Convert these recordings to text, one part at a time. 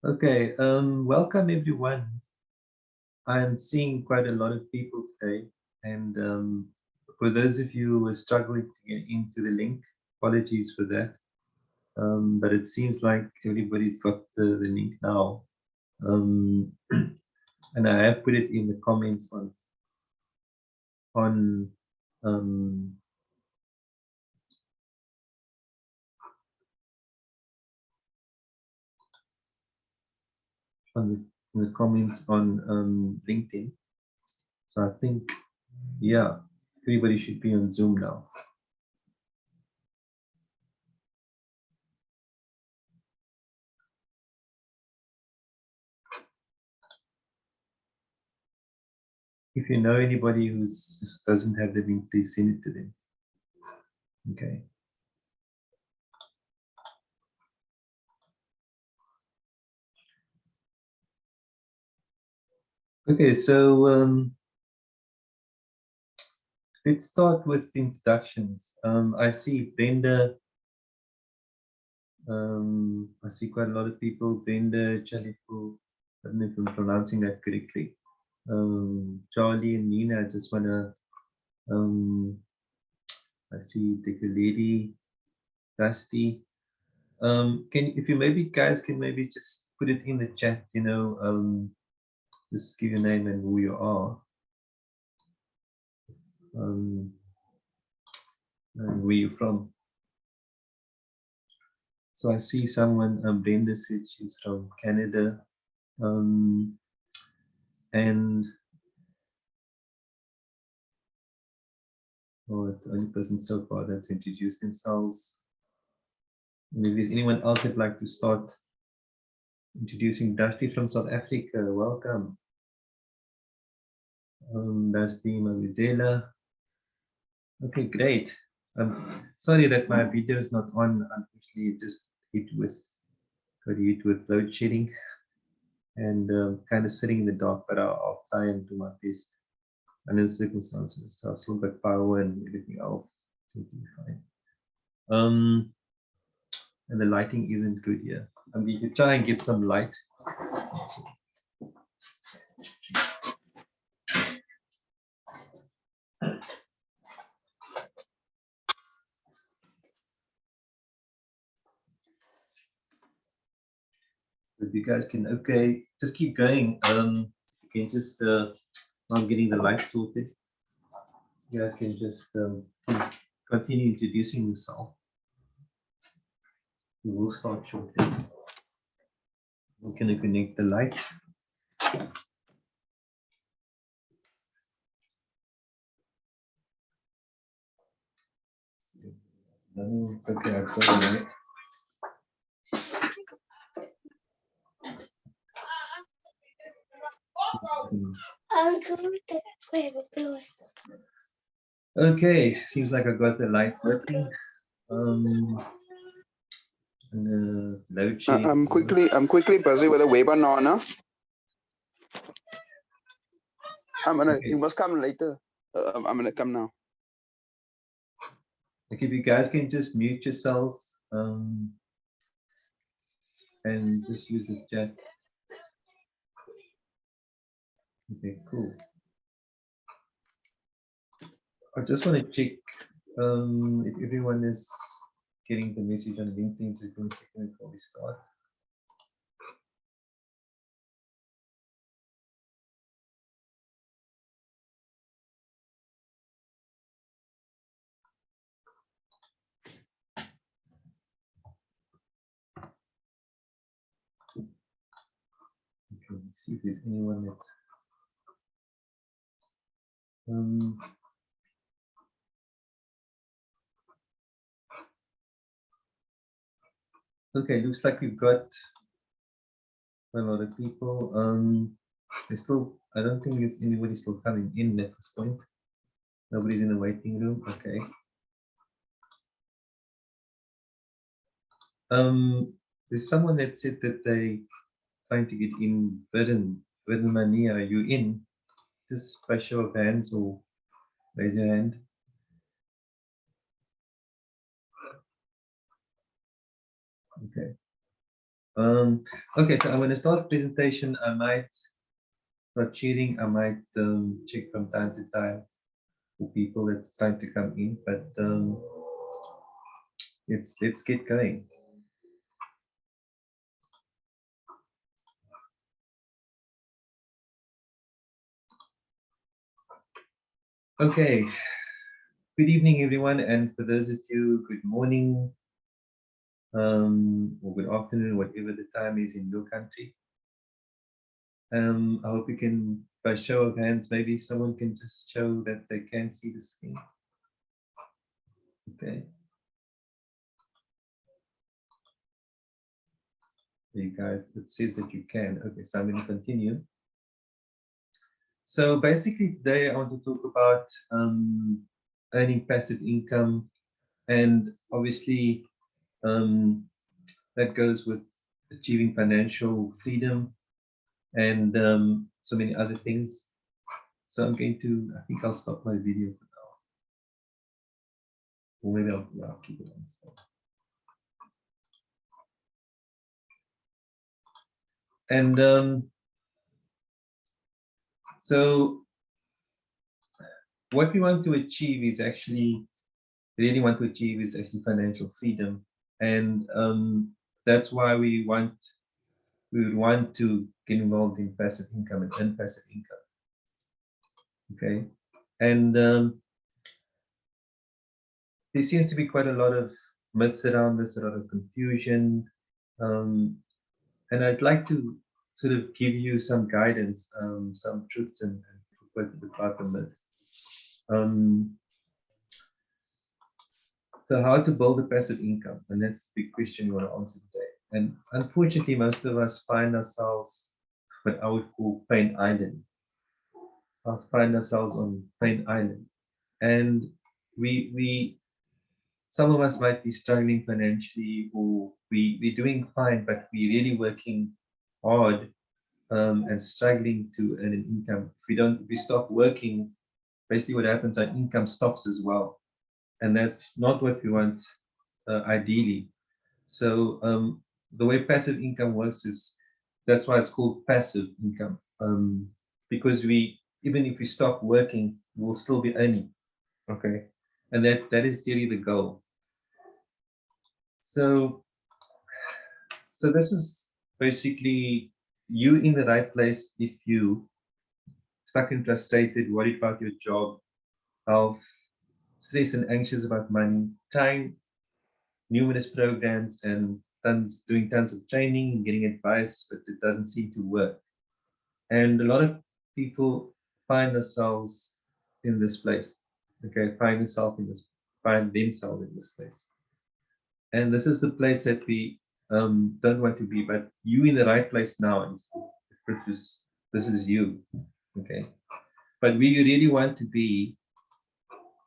Okay, welcome everyone. I'm seeing quite a lot of people today, and for those of you who are struggling to get into the link, apologies for that. But it seems like everybody's got the link now, and I have put it in the comments on um, on the comments on LinkedIn. So I think, yeah, everybody should be on Zoom now. If you know anybody who doesn't have the link, please send it to them. Okay. Okay, so let's start with introductions. I see Brenda. I see quite a lot of people. Brenda, Chalifu. I don't know if I'm pronouncing that correctly. Charlie and Nina. I just wanna. I see the lady, Dusty. If you maybe guys can maybe just put it in the chat. Just give your name and who you are. And where you're from. So I see someone, Brenda said she's from Canada. And it's the only person so far that's introduced themselves. And if there's anyone else that'd like to start introducing, Dusty from South Africa, welcome. Dusty Mawizela. Okay, great. Sorry that my video is not on. Unfortunately, it just got hit with load shedding and kind of sitting in the dark, but I'll try and do my best under the circumstances. So I've still got power and everything else. Fine. And the lighting isn't good here. I'm going to try and get some light. If you guys can, okay, just keep going. You can just, I'm getting the light sorted. You guys can just continue introducing yourself. We will start shortly. We're going to connect the light. Okay, I've got the light. Okay, seems like I got the light working. Load shedding. I'm quickly busy with a webinar now. You must come later. I'm gonna come now. Okay, if you guys can just mute yourselves and just use the chat. Okay, cool. I just want to check if everyone is getting the message on LinkedIn. Just give me a second before we start. Okay, let's see if there's anyone that okay, looks like we've got a lot of people. There's still, I don't think there's anybody still coming in at this point. Nobody's in the waiting room. Okay. There's someone that said that they trying to get in. Mania, are you in? Just by show of hands or raise your hand. Okay. Okay, so I'm going to start the presentation. I might start sharing. I might check from time to time for people that's trying to come in, but let's get going. Okay, good evening, everyone, and for those of you, good morning, or good afternoon, whatever the time is in your country. I hope you can, by show of hands, maybe someone can just show that they can see the screen. Okay. There you guys, it says that you can. Okay, so I'm going to continue. So basically today I want to talk about earning passive income, and obviously that goes with achieving financial freedom and so many other things. So I'm going to, I think I'll stop my video for now. Or maybe I'll keep it on. And so what we want to achieve is actually, really want to achieve is actually financial freedom. And that's why we would want to get involved in passive income and earn passive income. Okay. And there seems to be quite a lot of myths around this, a lot of confusion. And I'd like to sort of give you some guidance, some truths and about the myths. So how to build a passive income? And that's the big question we want to answer today. And unfortunately, most of us find ourselves what I would call Pain Island. I find ourselves on Pain Island. And some of us might be struggling financially, or we're doing fine, but we're really working hard and struggling to earn an income. If we stop working, basically what happens, our income stops as well. And that's not what we want ideally. So the way passive income works is, that's why it's called passive income, because even if we stop working, we'll still be earning. Okay, and that is really the goal. So this is basically you in the right place if you stuck and frustrated, worried about your job, health, stressed and anxious about money, trying numerous programs and doing tons of training and getting advice, but it doesn't seem to work. And a lot of people find themselves in this place. Okay, find themselves in this place. And this is the place that we don't want to be, but you in the right place now. This is you. Okay, but where you really want to be,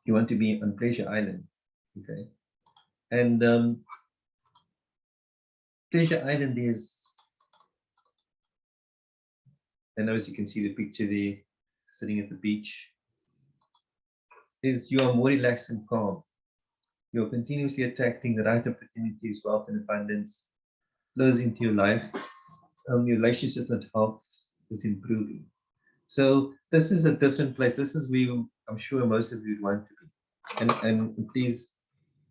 you want to be on Pleasure Island. Okay, and Pleasure Island is, and as you can see the picture there, sitting at the beach, is you are more relaxed and calm. You're continuously attracting the right opportunities, wealth, and abundance flows into your life. Your relationship with health is improving. So this is a different place. This is where I'm sure most of you would want to be. And please,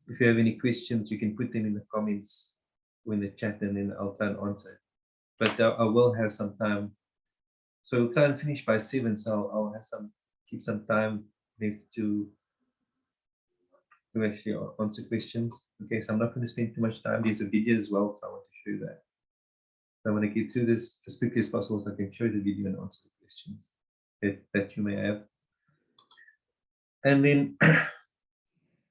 if you have any questions, you can put them in the comments or in the chat, and then I'll try and answer. But I will have some time. So we'll try and finish by 7. So I'll have keep some time left to actually answer questions. Okay, so I'm not going to spend too much time. There's a video as well, so I want to show you that. So I want to get through this as quickly as possible so I can show the video and answer the questions that you may have. And then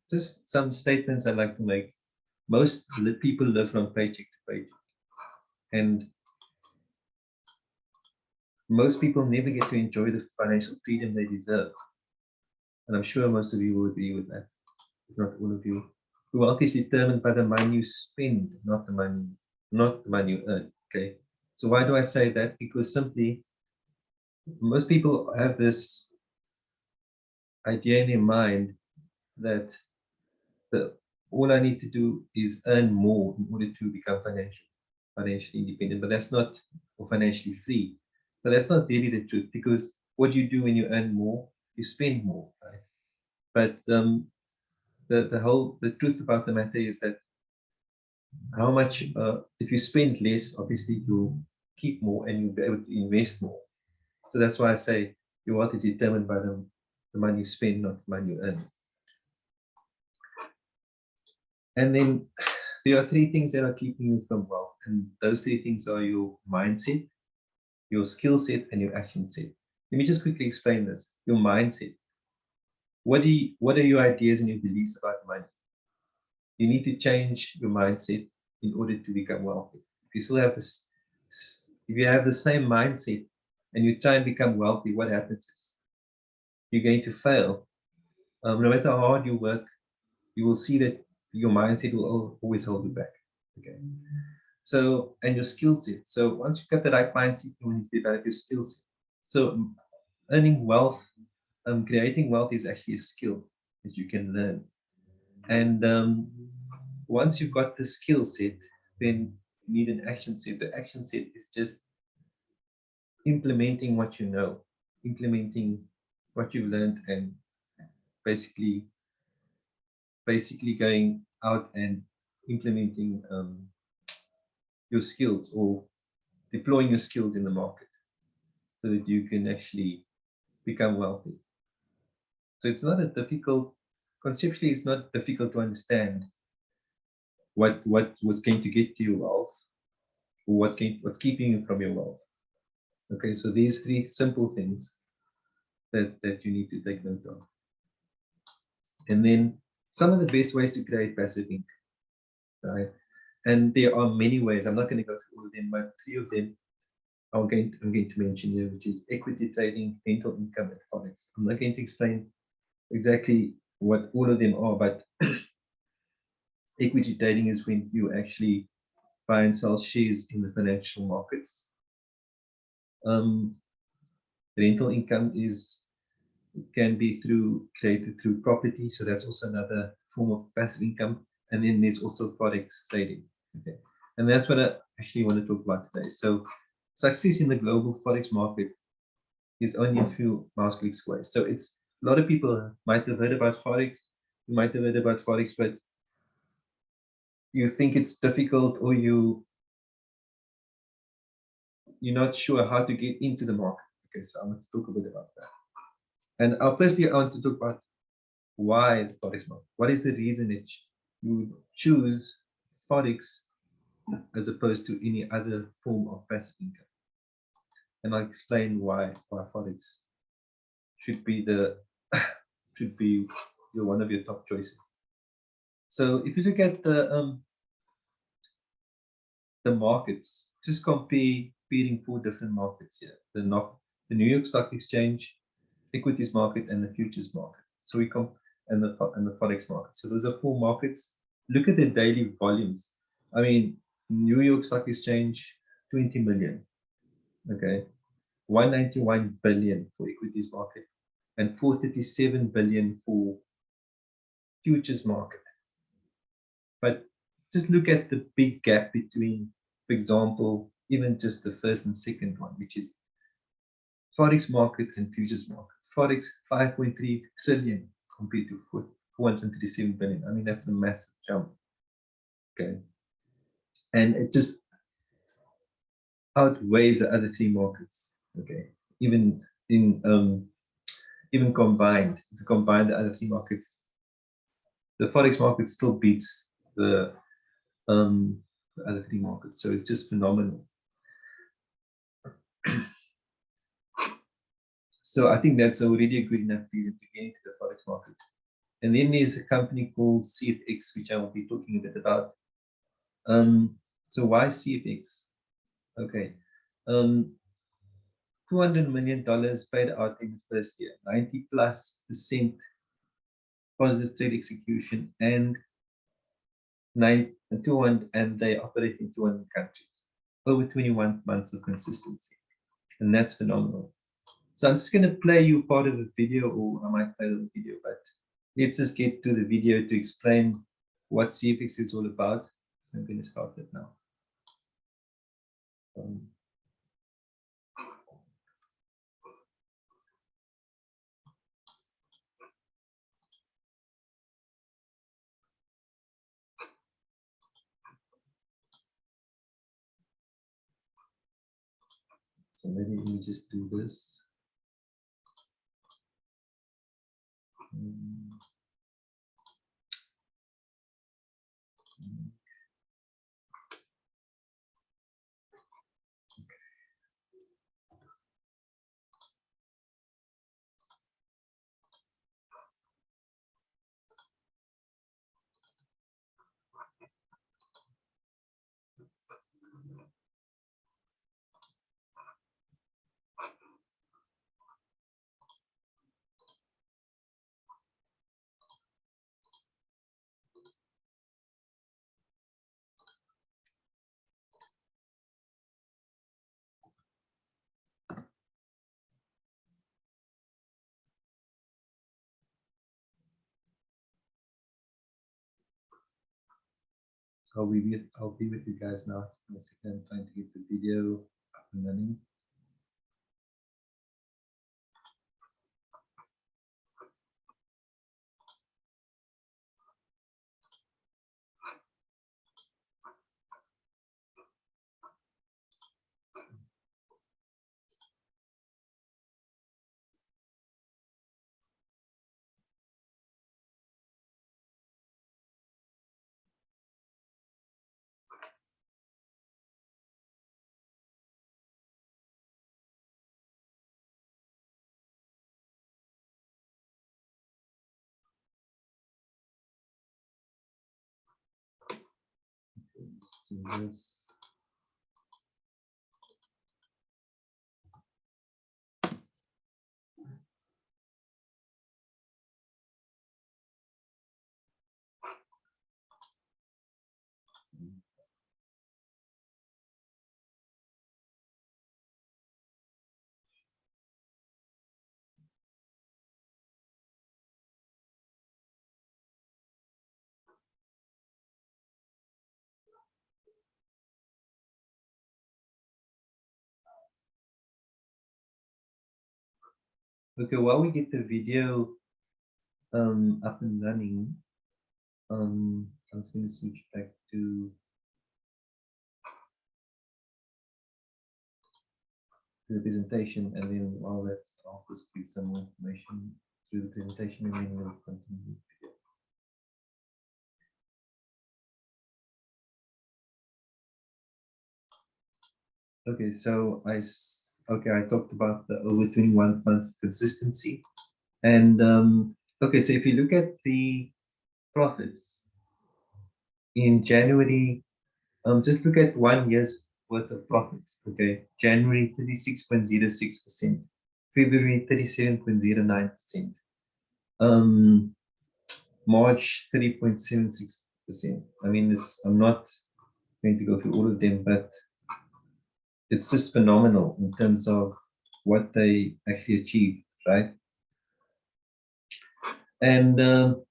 just some statements I'd like to make. Most people live from paycheck to paycheck. And most people never get to enjoy the financial freedom they deserve. And I'm sure most of you will agree with that, if not all of you. Your wealth is determined by the money you spend, not the money you earn. Okay. So why do I say that? Because simply, most people have this idea in their mind that all I need to do is earn more in order to become financial. financially independent, but that's not, or financially free. But that's not really the truth, because what you do when you earn more, you spend more, right? But the truth about the matter is that how much, if you spend less, obviously you'll keep more and you'll be able to invest more. So that's why I say your wealth is determined by the money you spend, not the money you earn. And then there are three things that are keeping you from wealth. And those three things are your mindset, your skill set, and your action set. Let me just quickly explain this. Your mindset. What are your ideas and your beliefs about money? You need to change your mindset in order to become wealthy. If you still have this, if you have the same mindset and you try and become wealthy, what happens is you're going to fail. No matter how hard you work, you will see that your mindset will always hold you back. Okay. So, and your skill set. So once you've got the right mindset, you need to develop your skill set. So earning wealth, creating wealth is actually a skill that you can learn. And once you've got the skill set, then you need an action set. The action set is just implementing what you know, implementing what you've learned, and basically going out and implementing your skills, or deploying your skills in the market so that you can actually become wealthy. So it's not a difficult, conceptually, it's not difficult to understand what's going to get to your wealth, or what's keeping you from your wealth. Okay, so these three simple things that you need to take note of. And then some of the best ways to create passive income, right? And there are many ways. I'm not going to go through all of them, but three of them I'm going to mention here, which is equity trading, rental income, and forex. I'm not going to explain exactly what all of them are, but equity trading is when you actually buy and sell shares in the financial markets. Rental income can be created through property, so that's also another form of passive income. And then there's also forex trading. Okay, and that's what I actually want to talk about today. So success in the global forex market is only a few mouse clicks away. So it's a lot of people might have heard about forex. You might have heard about forex, but you think it's difficult, or you're not sure how to get into the market. Okay, so I'm going to talk a bit about that. And firstly, I want to talk about why the forex market. What is the reason that you choose forex as opposed to any other form of passive income? And I'll explain why forex should be one of your top choices. So if you look at the markets, just comparing four different markets here: the New York Stock Exchange, equities market, and the futures market. So we come and the forex market. So those are four markets. Look at the daily volumes. I mean, New York Stock Exchange, 20 million. Okay, 191 billion for equities market, and 437 billion for futures market. But just look at the big gap between, for example, even just the first and second one, which is forex market and futures market. Forex 5.3 trillion compared to 437 billion. I mean, that's a massive jump. Okay, and it just outweighs the other three markets. Okay, even combined, if you combine the other three markets, the forex market still beats the other three markets. So it's just phenomenal. So I think that's already a good enough reason to get into the forex market. And then there's a company called CFX, which I will be talking a bit about. So why CFX? Okay, $200 million paid out in the first year, 90+% positive trade execution, and and they operate in 200 countries, over 21 months of consistency, and that's phenomenal. So I'm just going to play you part of a video, or I might play the video, but let's just get to the video to explain what CFX is all about. So I'm going to start it now. So maybe we just do this. I'll be with you guys now. Once again, trying to get the video up and running. Let's do this. Okay, while we get the video up and running, I'm just going to switch back to the presentation, and then while that's, I'll just give some more information through the presentation, and then we'll continue. Okay, so I talked about the over 21 months consistency, and okay, so if you look at the profits in January, just look at 1 year's worth of profits. Okay, January 36.06%, February 37.09%, March 30.76%. I mean, I'm not going to go through all of them, but it's just phenomenal in terms of what they actually achieved, right? And the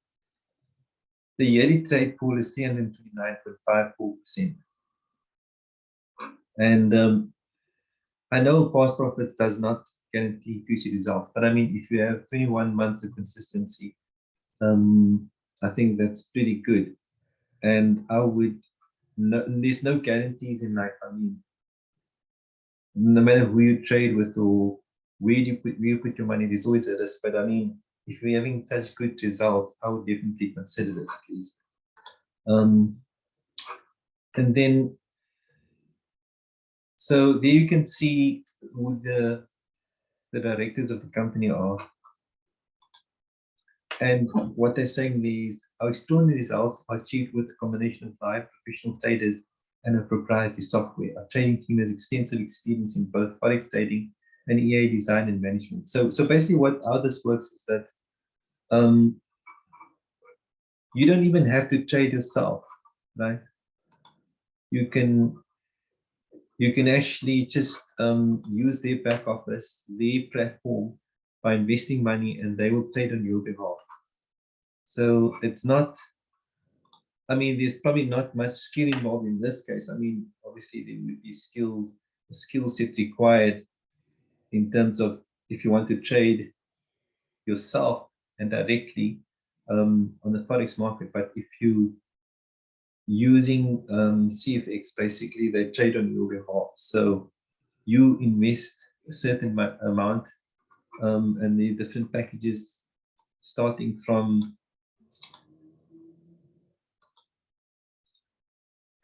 yearly trade pool is 329.54%. And I know past profits does not guarantee future results, but I mean, if you have 21 months of consistency, I think that's pretty good. And there's no guarantees in life. I mean, no matter who you trade with or where you put your money, there's always a risk. But I mean, if you're having such good results, I would definitely consider it at least. And then, so there you can see who the directors of the company are. And what they're saying is our extraordinary results are achieved with a combination of 5 professional traders and a proprietary software. Our trading team has extensive experience in both forex trading and EA design and management. So basically how this works is that you don't even have to trade yourself, right? You can actually just use their back office, their platform, by investing money, and they will trade on your behalf. So it's not, I mean, there's probably not much skill involved in this case. I mean, obviously there would be skills skill set required in terms of if you want to trade yourself and directly on the Forex market. But if you using CFX, basically they trade on your behalf. So you invest a certain amount and the different packages starting from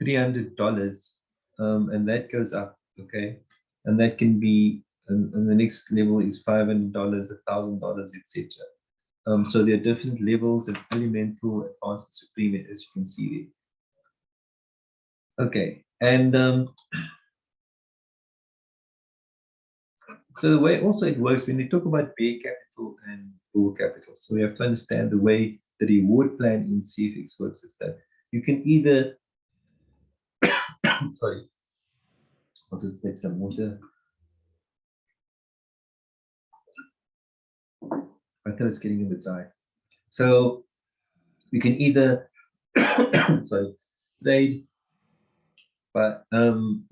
$300 and that goes up, okay? And that can be, and the next level is $500, $1,000, etc. So there are different levels of elemental, advanced, and supreme, as you can see there. Okay, and so the way also it works when we talk about bear capital and bull capital, so we have to understand the way the reward plan in CFX works is that you can either, sorry, I'll just take some water. I thought it's getting a bit dry. So you can either sorry, trade, but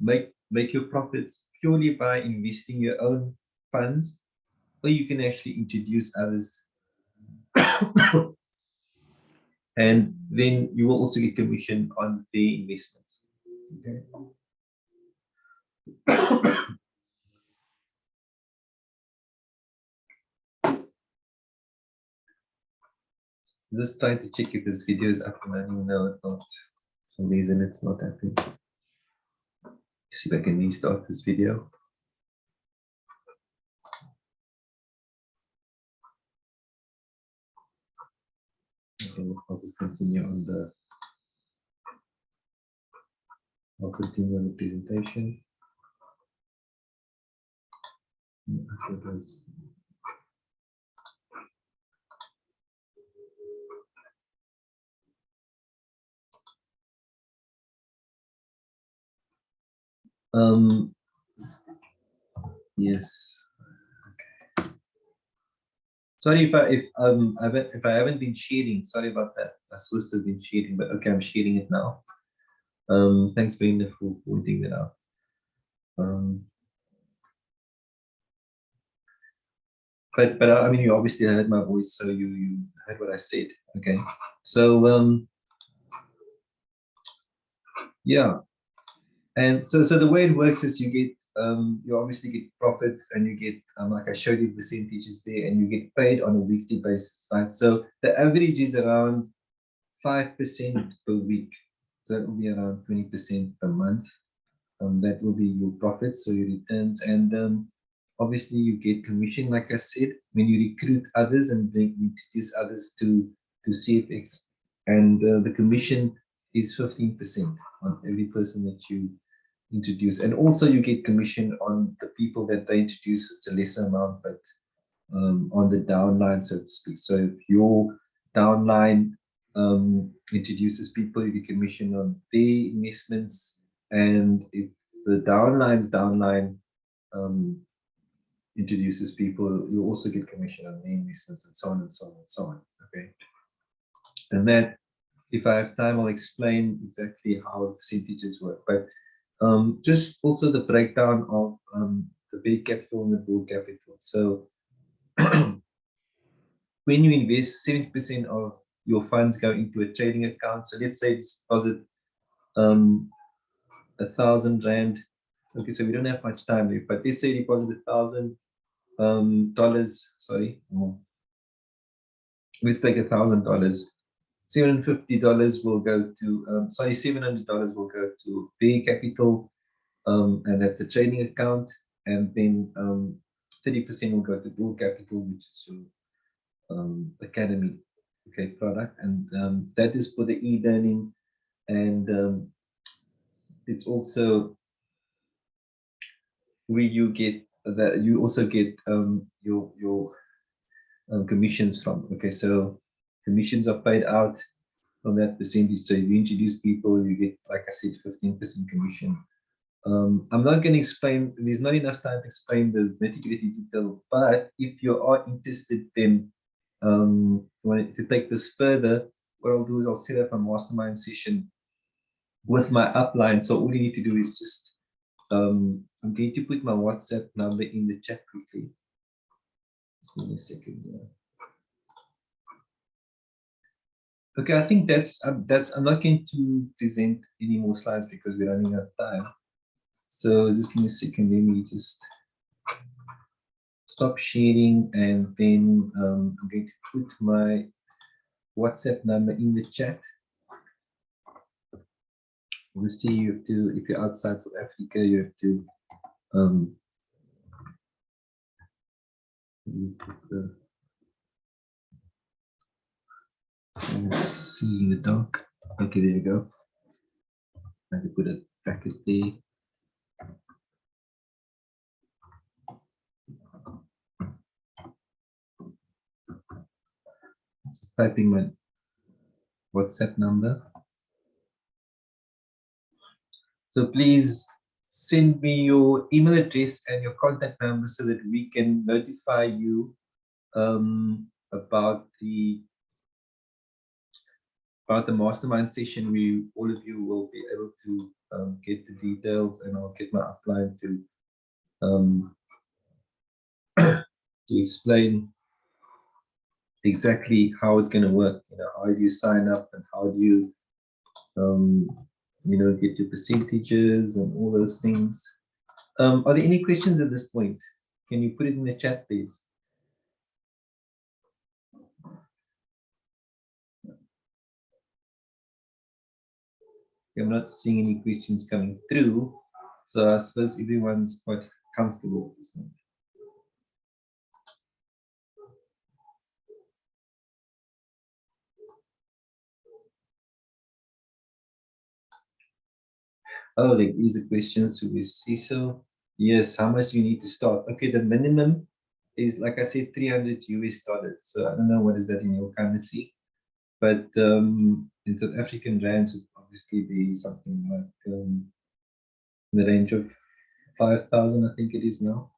make your profits purely by investing your own funds, or you can actually introduce others, and then you will also get commission on their investments. Okay. Just trying to check if this video is up and running. No, it's not. For some reason it's not happening. See if I can restart this video. Okay, I'll just continue on the. I'll continue on the presentation. Yes. Okay. Sorry if I haven't been sharing. Sorry about that. I was supposed to have been sharing, but okay, I'm sharing it now. Thanks, Brenda, for pointing that out. But I mean, you obviously heard my voice, so you heard what I said. Okay, so yeah, and so the way it works is you get you obviously get profits, and you get like I showed you percentages there, and you get paid on a weekly basis, right? So the average is around 5% per week, so it will be around 20% per month. That will be your profits, so your returns, and obviously you get commission, like I said, when you recruit others and introduce others to CFX, and the commission is 15% on every person that you introduce, and also you get commission on the people that they introduce. It's a lesser amount, but on the downline, so to speak. So if your downline introduces people, you get commission on their investments, and if the downline's downline introduces people, you also get commission on the investments, and so on and so on and so on. Okay, and then if I have time, I'll explain exactly how the percentages work. But just also the breakdown of the bear capital and the bull capital. So when you invest, 70% of your funds go into a trading account. So let's say it's deposit 1,000 Rand. Okay, so we don't have much time left, but let's say deposit $1,000. Sorry, let's take $1,000. $750 will go to $700 will go to bear capital, and that's a trading account, and then 30% will go to bull capital, which is your academy, okay, product, and that is for the e-learning, and it's also where you get that you also get your commissions from. Okay, so commissions are paid out from that percentage. So if you introduce people, you get, like I said, 15% commission. I'm not going to explain, there's not enough time to explain the nitty-gritty detail, but if you are interested, then wanted to take this further, what I'll do is I'll set up a mastermind session with my upline. So all you need to do is just I'm going to put my WhatsApp number in the chat quickly. Just give me a second here. Okay, I think that's I'm not going to present any more slides because we're running out of time. So just give me a second. Let me just stop sharing, and then I'm going to put my WhatsApp number in the chat. Obviously, you have to, if you're outside South Africa, you have to let's see in the dark. Okay, there you go. I can put a bracket there. Just typing my WhatsApp number. So please send me your email address and your contact number so that we can notify you about the mastermind session. All of you will be able to get the details, and I'll get my upline to explain exactly how it's going to work. You know, how do you sign up, and how do you you know, get your percentages and all those things. Are there any questions at this point? Can you put it in the chat, please? I'm not seeing any questions coming through, so I suppose everyone's quite comfortable at this point. Oh, there is a question to CISO. Yes, how much you need to start? Okay, the minimum is, like I said, $300 US. So I don't know what is that in your currency, but in South African rands, it would obviously be something like in the range of 5,000, I think it is now.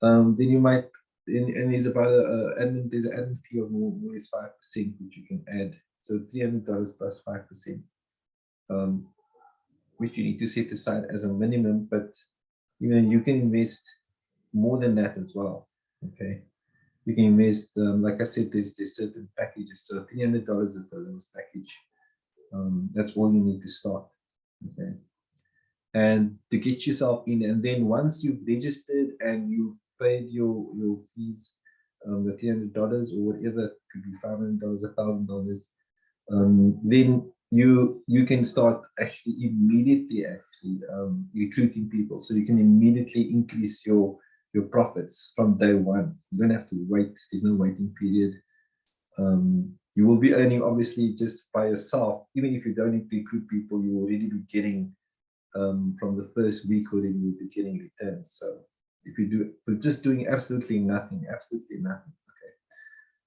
Then you might, and there's about there's an admin fee of more is 5%, which you can add. So $300 plus 5%, which you need to set aside as a minimum. But you know, you can invest more than that as well. Okay, you can invest, like I said, there's certain packages. So $300 is the lowest package. That's all you need to start. Okay, and to get yourself in, and then once you've registered and you've paid your fees, the $300 or whatever, could be $500, $1,000, then you can start actually immediately recruiting people. So you can immediately increase your profits from day one. You don't have to wait. There's no waiting period. You will be earning, obviously, just by yourself. Even if you don't need to recruit people, you will already be getting from the first week already, you'll be getting returns. So if you do, for just doing absolutely nothing, okay.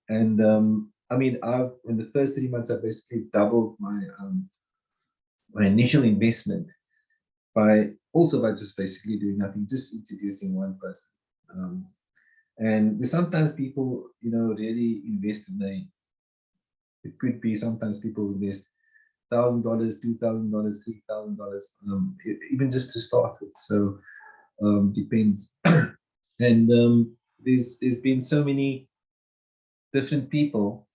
And I mean, in the first 3 months, I basically doubled my my initial investment by just basically doing nothing, just introducing one person. And sometimes people, you know, really invest in it could be sometimes people invest $1,000, $2,000, $3,000, even just to start with. So depends. And there's been so many different people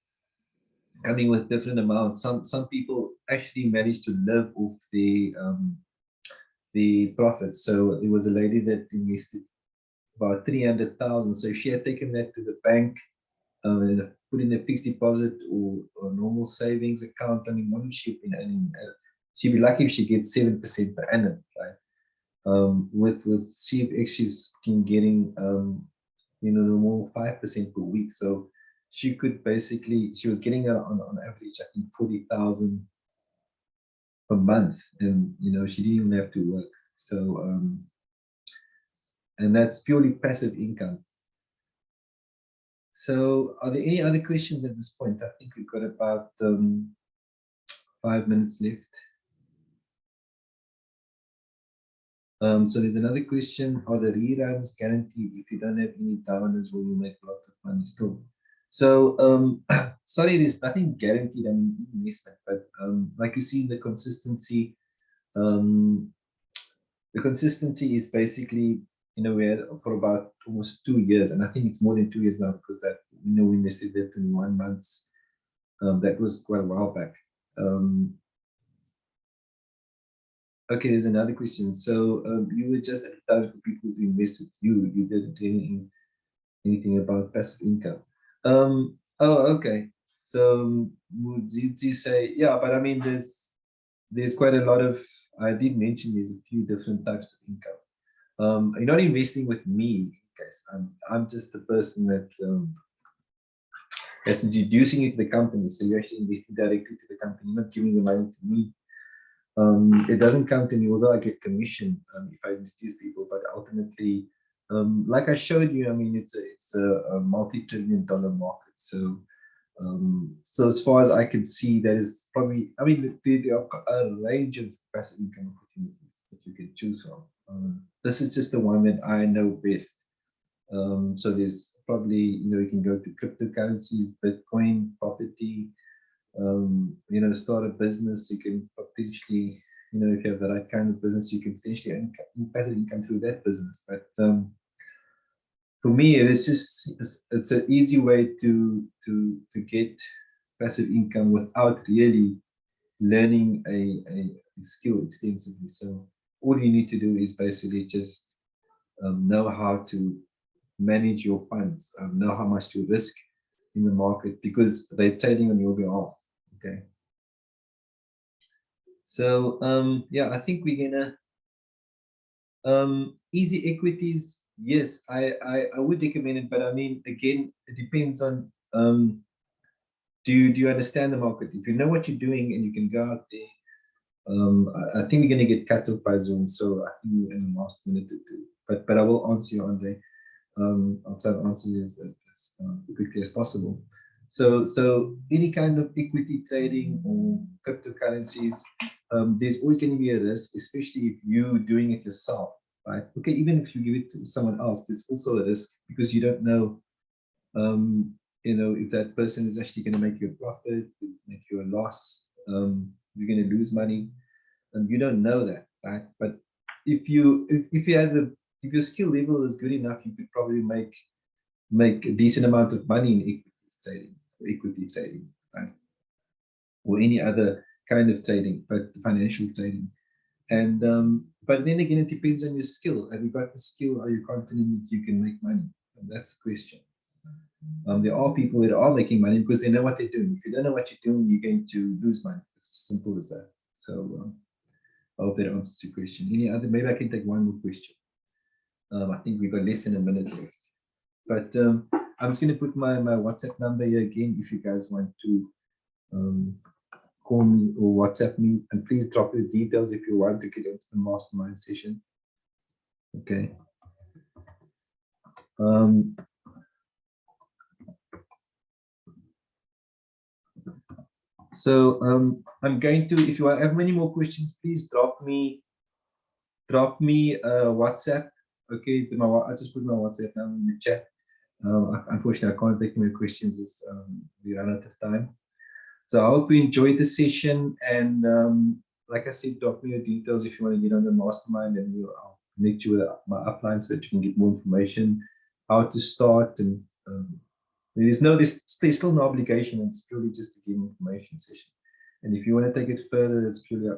coming with different amounts. Some people actually managed to live off the profits. So there was a lady that invested about 300,000. So if she had taken that to the bank, put in a fixed deposit or normal savings account, I mean, what would she be earning? She'd be lucky if she gets 7% per annum, right? With CFX, she's been getting you know, normal 5% per week. So she could basically, she was getting on average, I think, 40,000 per month, and you know, she didn't even have to work. So and that's purely passive income. So are there any other questions at this point? I think we've got about 5 minutes left. So there's another question: are the reruns guaranteed? If you don't have any downers, will you make lots of money still? So sorry, there's nothing guaranteed. I mean, investment, but like you see in the consistency, the consistency is basically, we had for about almost 2 years, and I think it's more than 2 years now, because that, when they said that 21 months, that was quite a while back. Okay, there's another question. So you were just advertising for people to invest with you. You didn't do anything about passive income. Oh, okay. So Mudzizi say, yeah, but I mean, there's quite a lot of, I did mention there's a few different types of income. You're not investing with me, guys. I'm just the person that that's introducing you to the company. So you're actually investing directly to the company, not giving the money to me. It doesn't come to me, although I get commission if I introduce people, but ultimately, like I showed you, I mean, it's a multi-trillion-dollar market. So, so as far as I can see, that is probably, I mean, there are a range of passive income opportunities that you can choose from. This is just the one that I know best. So there's probably, you can go to cryptocurrencies, Bitcoin, property, start a business. You can potentially, if you have the right kind of business, you can potentially earn passive income through that business. But for me, it's an easy way to get passive income without really learning a skill extensively. So all you need to do is basically just know how to manage your funds, know how much to risk in the market, because they're trading on your behalf. Okay. So yeah, I think we're gonna easy equities. Yes, I would recommend it, but I mean, again, it depends on do you understand the market? If you know what you're doing and you can go out there, I think we're gonna get cut off by Zoom, so I think we're in the last minute or two. But I will answer you, Andre. I'll try to answer you as quickly as possible. So any kind of equity trading or cryptocurrencies, there's always going to be a risk, especially if you're doing it yourself, right? Okay, even if you give it to someone else, there's also a risk, because you don't know, if that person is actually going to make you a profit, make you a loss, you're going to lose money, and you don't know that, right? But if you have if your skill level is good enough, you could probably make a decent amount of money in equity trading, right? Or any other kind of trading, but financial trading. And but then again, it depends on your skill. Have you got the skill? Are you confident that you can make money? And that's the question. There are people that are making money because they know what they're doing. If you don't know what you're doing, you're going to lose money. It's as simple as that. So I hope that answers your question. Any other? Maybe I can take one more question. I think we've got less than a minute left. But I'm just going to put my WhatsApp number here again if you guys want to call me or WhatsApp me. And please drop your details if you want to get into the mastermind session. Okay. So I'm going to, if you have many more questions, please drop me WhatsApp. Okay, I just put my WhatsApp number in the chat. Unfortunately, I can't take more questions as we run out of time. So I hope you enjoyed the session, and like I said, drop me your details if you want to get on the mastermind, and I'll connect you with my upline so that you can get more information, how to start, and there's still no obligation. It's purely just a give information session. And if you want to take it further, it's purely up